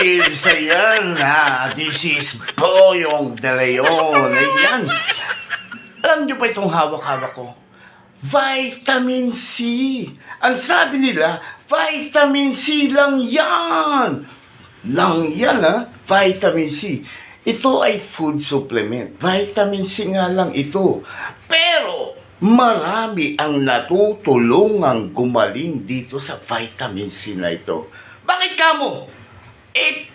Kids, ayan ha. This is Boyong De Leon. Ayan. Alam niyo ba itong hawak-hawak ko? Vitamin C. Ang sabi nila, vitamin C lang yan. Lang yan ha, vitamin C. Ito ay food supplement. Vitamin C nga lang ito. Pero, marami ang natutulungang gumaling dito sa vitamin C na ito. Bakit kamo?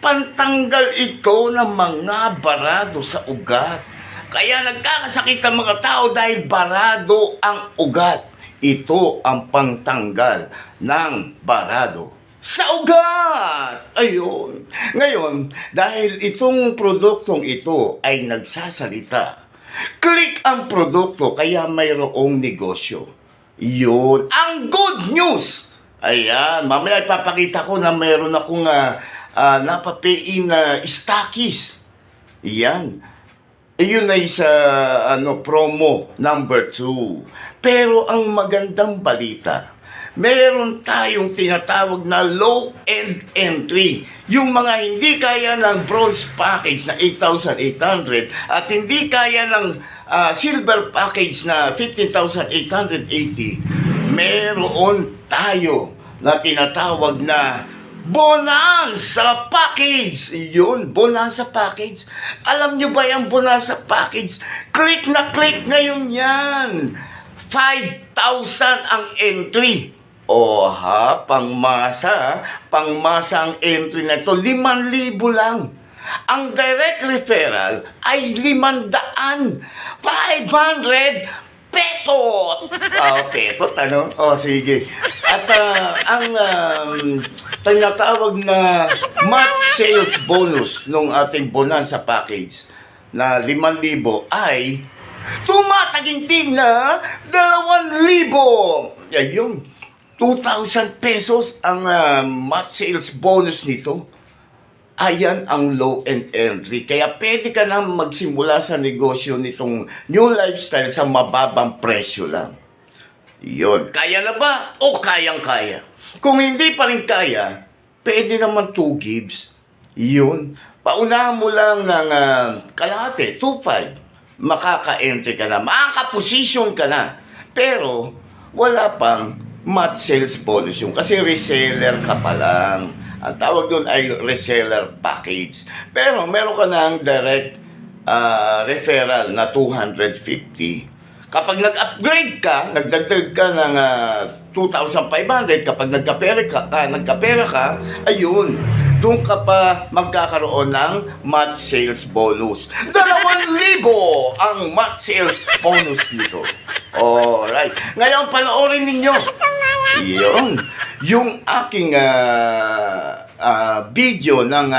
Pantanggal ito ng mga barado sa ugat. Kaya nagkakasakit ang mga tao dahil barado ang ugat. Ito ang pantanggal ng barado sa ugat. Ayun. Ngayon, dahil itong produktong ito ay nagsasalita, click ang produkto kaya mayroong negosyo. Yun ang good news. Ayan, mamaya ipapakita ko na mayroon akong napapain na stockies. Yan. Yun ay sa promo number 2. Pero ang magandang balita, meron tayong tinatawag na low-end entry. Yung mga hindi kaya ng bronze package na 8,800 at hindi kaya ng silver package na 15,880, meron tayo na tinatawag na Bonanza Package. Yun, Bonanza Package. Alam nyo ba yung Bonanza Package? Click na click ngayon yan. 5,000 ang entry. O ha, pangmasa ang entry na ito, 5,000 lang. Ang direct referral ay 500. 500 pesos. Pesos, ano? Sige. At ang tinatawag na match sales bonus nung ating Bonanza Package na 5,000 ay tumataginting na 2,000. Ayun, 2,000 pesos ang match sales bonus nito. Ayan ang low-end entry. Kaya pwede ka na magsimula sa negosyo nitong new lifestyle sa mababang presyo lang. Yun. Kaya na ba? O kayang-kaya? Kung hindi pa rin kaya, pwede naman 2 gives. Yun. Paunahan mo lang ng kalahati, 2,500. Makaka-entry ka na. Makaka-position ka na. Pero, wala pang match sales bonus yung kasi reseller ka pa lang. Ang tawag doon ay reseller package. Pero meron ka ng direct referral na 250. Kapag nag-upgrade ka, nagdagdag ka ng 2,500, kapag nagkapera ka, ayun, doon ka pa magkakaroon ng match sales bonus. 2,000 ang match sales bonus nito. Alright. Ngayon, panoorin ninyo. Yun. Yung aking video ng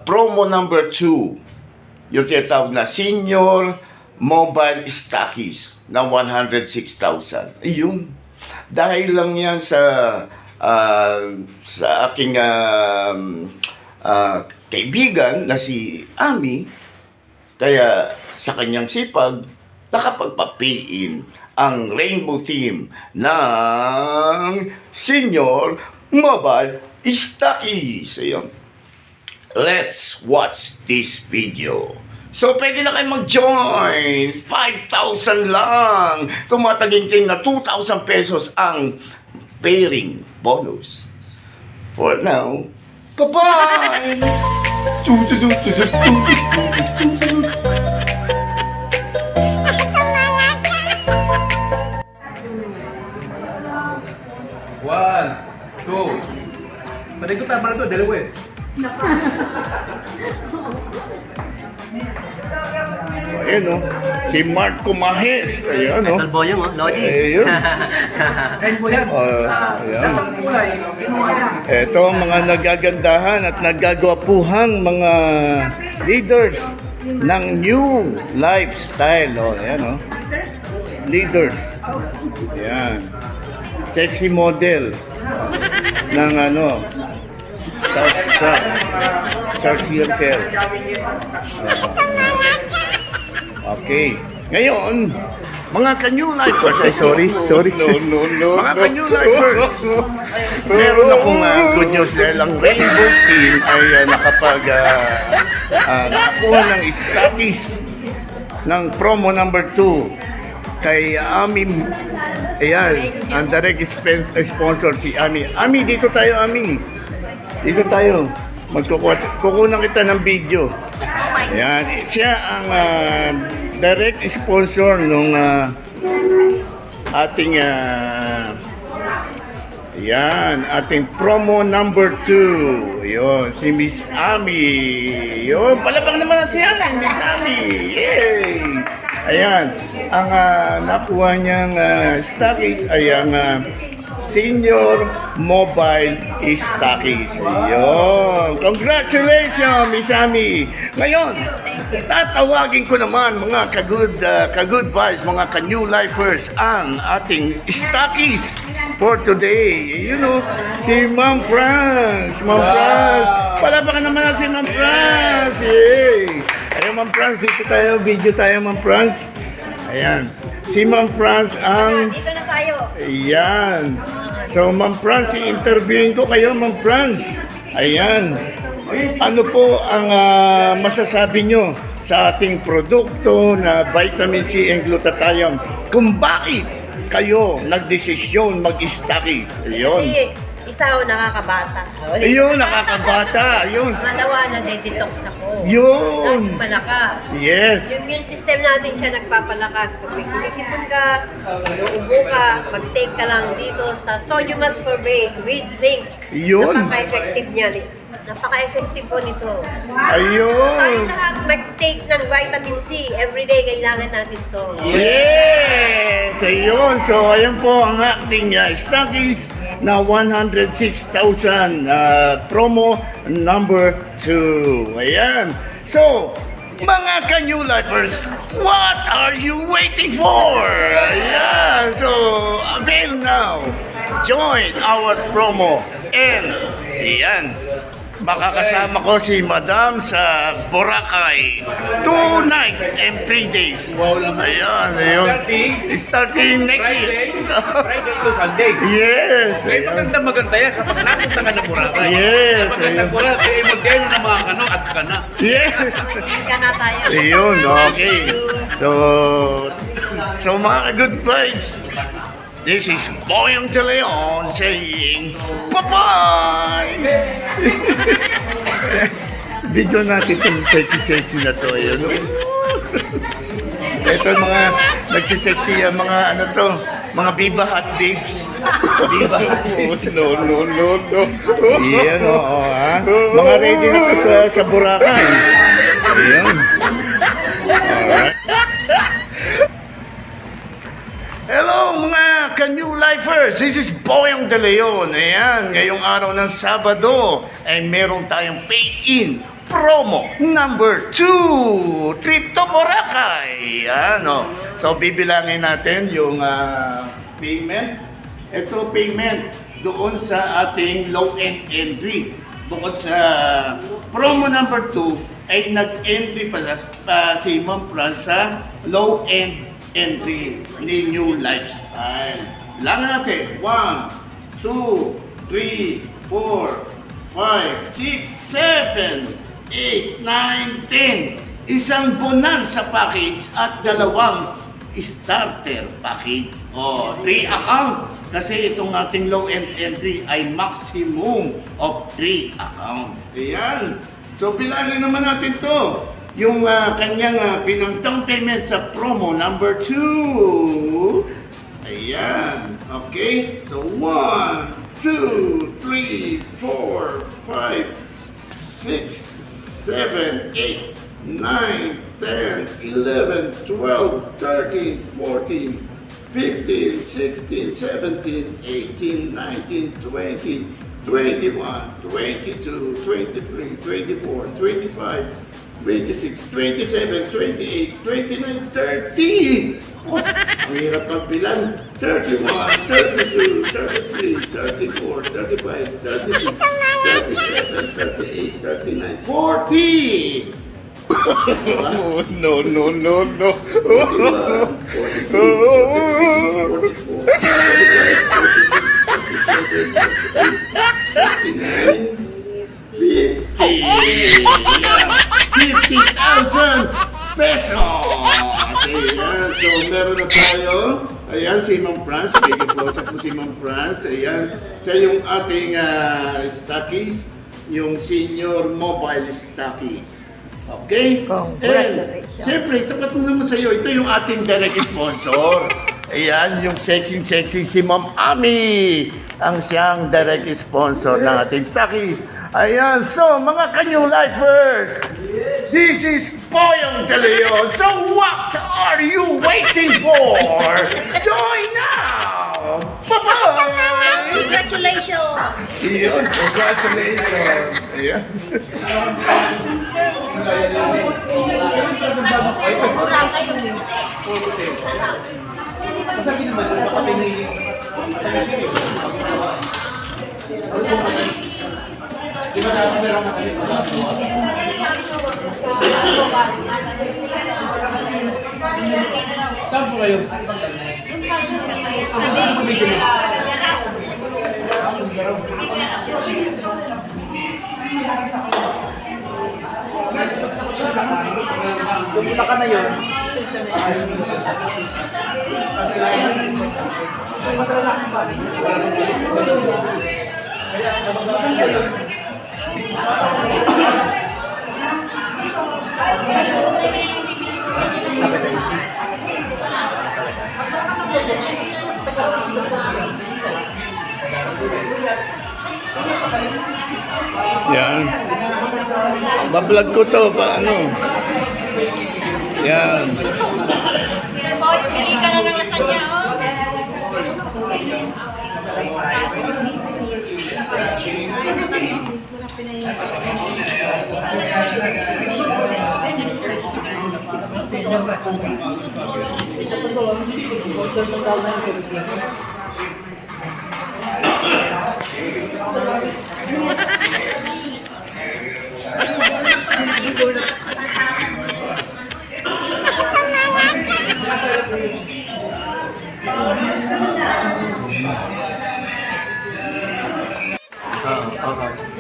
promo number 2. Yung tinatawag na senior mobile stockies na 106,000. Ayun. Dahil lang yan sa aking kaibigan na si Ami, kaya sa kanyang sipag, nakapagpapiin ang rainbow theme ng senior mobile stockies. Ayun. Let's watch this video. So, pwede na kayo mag-join. 5,000 lang. Tumataginting na 2,000 pesos ang pairing bonus. For now, bye-bye! One, two. Padahal ko tama na ito, dalawa eh. Ayan o, si Marco Mahes. Ayan o. Idol Boyong, Lodi. Ayun. Kain mo yan. Ayan. Kulay, kinuha niya. Ito ang mga nagagandahan at nagagwapuhang mga leaders ng new lifestyle. Ayan o. Leaders. Ayan. Sexy model ng Star Care. Okay. Ngayon, Mga ka-new lifers, ay sorry. Mga ka-new lifers, meron akong good news dahil ang Rainbow Team ay nakakuha ng stockies ng promo number 2 kay Ami. Ayan, ang direct sponsor si Ami. Ami, dito tayo, Ami. Dito tayo. Kukunan kita ng video. Ayan, siya ang direct sponsor nung ating ating promo number 2. Yun, si Miss Ami. Yun, palabang naman si Miss Ami. Yay! Ayan, ang nakuha niyang stockies ay ang Senior Mobile Stockies. Ayun. Congratulations, Miss Ami. Ngayon, tatawagin ko naman mga ka-good vibes, mga ka-new lifers, ang ating stockies for today. You know, si Ma'am Franz. Ma'am Franz. Palabakan naman si Ma'am Franz. Yay! Ayun, Ma'am Franz. Dito tayo. Video tayo, Ma'am Franz. Ayan. Si Ma'am Franz ang... Dito na tayo. Ayan. So, Ma'am Franz, i-interviewin ko kayo, Ma'am Franz. Ayan. Ano po ang masasabi nyo sa ating produkto na vitamin C and glutathione? Kung bakit kayo nagdesisyon mag-stockies? Ayun. Kasi isa ako nakakabata. Ayun, nakakabata. Ayun. Malawa na detox ako. Yun. Tapos malakas. Yes. Yung immune system natin siya nagpapalakas. Pag may sinisipon ka, uubo ka, mag-take ka lang dito sa sodium ascorbate with zinc. Yun. Napaka-effective niya. Napaka-effective po nito. Ayun. Tayo lahat mag-take ng vitamin C. Everyday kailangan natin to. Yes! Ayun. So, ayan po ang ating stockies na 106,000 promo number 2. Ayan. So, mga ka-new lifers, what are you waiting for? Ayan. So, avail now. Join our promo. And, ayan. Makakasama ko si Madam sa Boracay. 2 nights and 3 days. Wow naman. Ayan, ayun. Starting next Friday year. to Sunday. Yes. Ay, Ayan. maganda yan kapag napunta ka ng Boracay. Yes, Kapag ayun. ng Boracay, magkano ng mga kano at kana. Yes. Mag-ingat na tayo. Ayun, okay. So mga good vibes. This is Boyong De Leon saying, bye-bye! Video natin itong sexy-sexy na to. Ayun. Ito mga nagsisexy, mga ano to, mga Viva Hot Babes. Viva Hot Babes. No. Iyan, oo, ha? Mga ready na to sa Boracay. Ayan. Alright. Hello mga ka-new lifers! This is Boyong De Leon. Ayan, ngayong araw ng Sabado ay meron tayong pay-in promo number 2. Trip to Boracay. Ayan, oh. So bibilangin natin yung payment. Ito payment doon sa ating low-end entry. Bukod sa promo number 2 ay nag-entry pala si Ma'am Franz sa low-end entry ni New Lifestyle. Lang natin. 1, 2, 3, 4, 5, 6, 7, 8, 9, 10. Isang bonanza package at 2 starter package. O, 3 account. Kasi itong ating low-end entry ay maximum of 3 accounts. Ayan. So, bilangin naman natin to. Yung kanyang pinagtang payment sa promo number 2. Ayan. Okay? So, 1, 2, 3, 4, 5, 6, 7, 8, 9, 10, 11, 12, 13, 14, 15, 16, 17, 18, 19, 20, 21, 22, 23, 24, 25, 26, 27, 28, 29, 30. Oh, ang hirap magbilang. 31, 32, 33, 34, 35, 36, 37, 38, 39, 40. No. 41, 42, $50,000 pesos! Ayan, so meron na tayo. Ayan, si Ma'am France. Bigyan po sa po si Ma'am France. Ayan, siya yung ating stockies, yung senior mobile stockies. Okay? Congratulations. Siyempre, tapat mo naman sa'yo. Ito yung ating direct sponsor. Ayan, yung sexy si Ma'am Ami. Ang siyang direct sponsor ng ating stockies. Ayan, so mga kanyo lifers, this is Poyong De Leon. So what are you waiting for? Join now! Bye-bye! Congratulations! Iyon, congratulations! Ayan. Sabi naman, baka pinili. Di ba dapat na lang makalit? Saan po kayo? Pumunta ka na yun. Yan. Bablog ko to, paano? Yan. Boy, pili ka na ng lasagna, oh.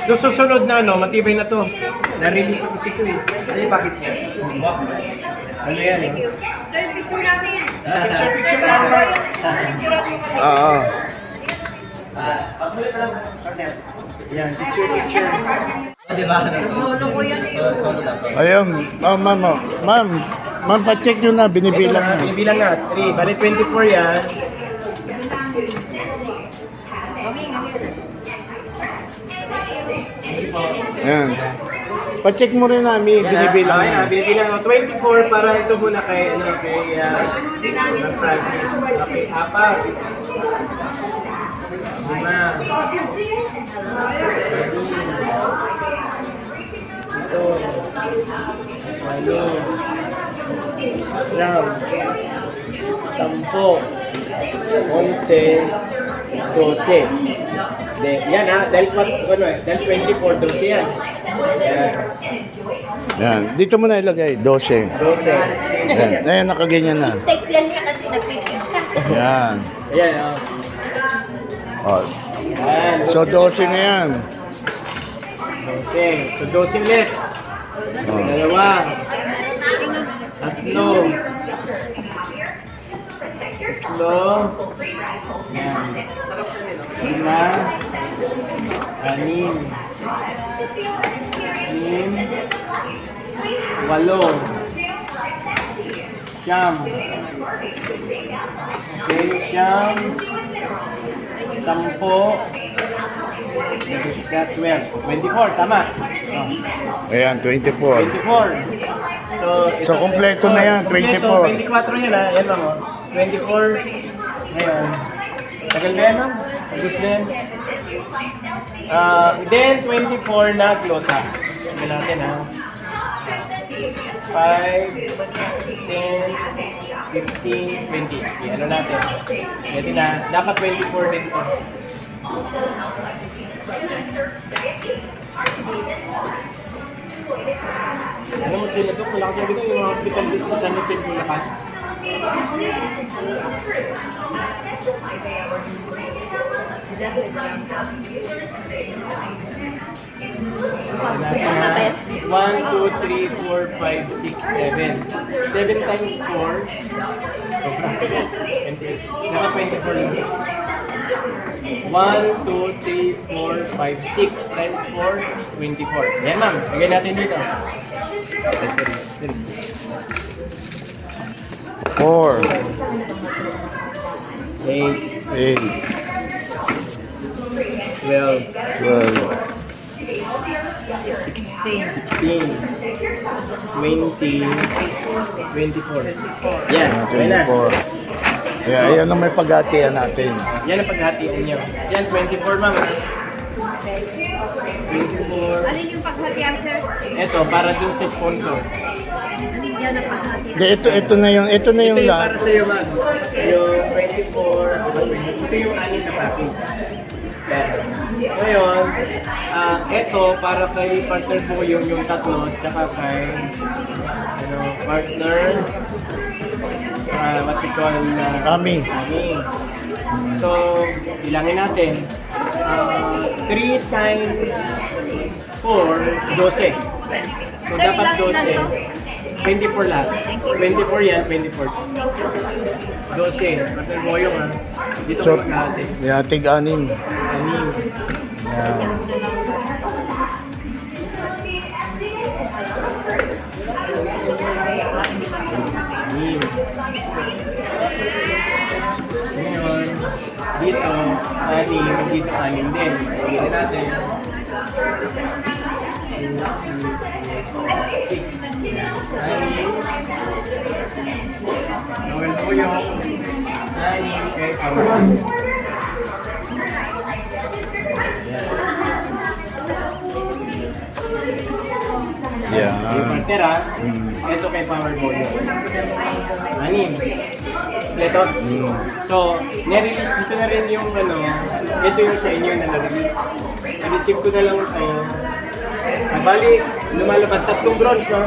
So, susunod na, no, matibay na to. Na-release na kasi ito eh. Ano yung package niya? Ano yan, eh? Sir, picture namin. Picture. Oo. Yan, picture. Di ba? Ano ko yan eh. Ayun, ma'am, pa-check nyo na, binibilang na. Binibilang na, 3. Bali 24 yan. Yan. Pa-check mo rin namin, binibilang Ayan, na. binibilang na. 24 para ito muna kay, Ma'am Francis. Okay, 4. 5. Ito. 12. Yan ha, dahil 24, 12 yan. Yan. Yan. Dito mo na ilagay, 12. 12. Yan. Ayan, nakaganyan na. Take yan niya kasi nagtitigtas. Yan. Ayan, Oh. Yan. So, 12 na yan. 12. So, 12 ulit. Oh. 2. 3. 4, 5, 6, 7, 8, 9, 10, 11, 12, tama. Ayan, 24. 24. So, kompleto na yan, 24. 24 yan ha, yan lang o. 24. Ngayon. Tagal ba yan no? Agus din. Then, 24 na glota. Sige natin ha. 5, 10, 15, 20. Ano natin? Pwede na. Dapat 24 din ito. Ano mo sila doon? Wala ko sabi yung mga hospital dito sa San Jose, Bulacan. Kapit. 1, 2, 3, 4, 5, 6, 7. 7 times 4. Sobra. 28. Naka 24 lang. 1, 2, 3, 4, 5, 6 times 4, 24. Yan ma'am, lagay natin dito. Four, 8, 8, 12, 12, 16, 20, 24. Yan, okay na. 24. Yeah, ayan ang may paghatian natin. Yan ang paghatian nyo. Yan, 24 ma'am. 24. Alin yung paghatian, sir? Ito, para dun sa sponsor. Alin yan ang paghatian? Ito na yung Ito yung para lahat. sa iyo ma'am. Yung 24, ito yung anin na packing. Yan. Ngayon, ito para kay partner po yung tatlo, tsaka kay partner, what we call Rami. Rami. So, bilangin natin. 3 times 4, 12. So, Sir, dapat ilan 12. 24 lahat. 24 yan, 24. 12. Partner Boyong ha. Dito So, ko maghahati. yeah, tig-anim. Anim. Yeah. Anim. Ngayon, dito, anim, dito, anim din. Pagkita natin. 6. Anim. Noel Boyong. Anim kay Kawan. Yeah. Yung partner ha, ito kay Power Boy. Anim. Ito. So, nirelease dito na rin yung ito yung sa inyo na na-release. Na-receive ko na lang kayo. Bali, lumalabas 3 bronze, no?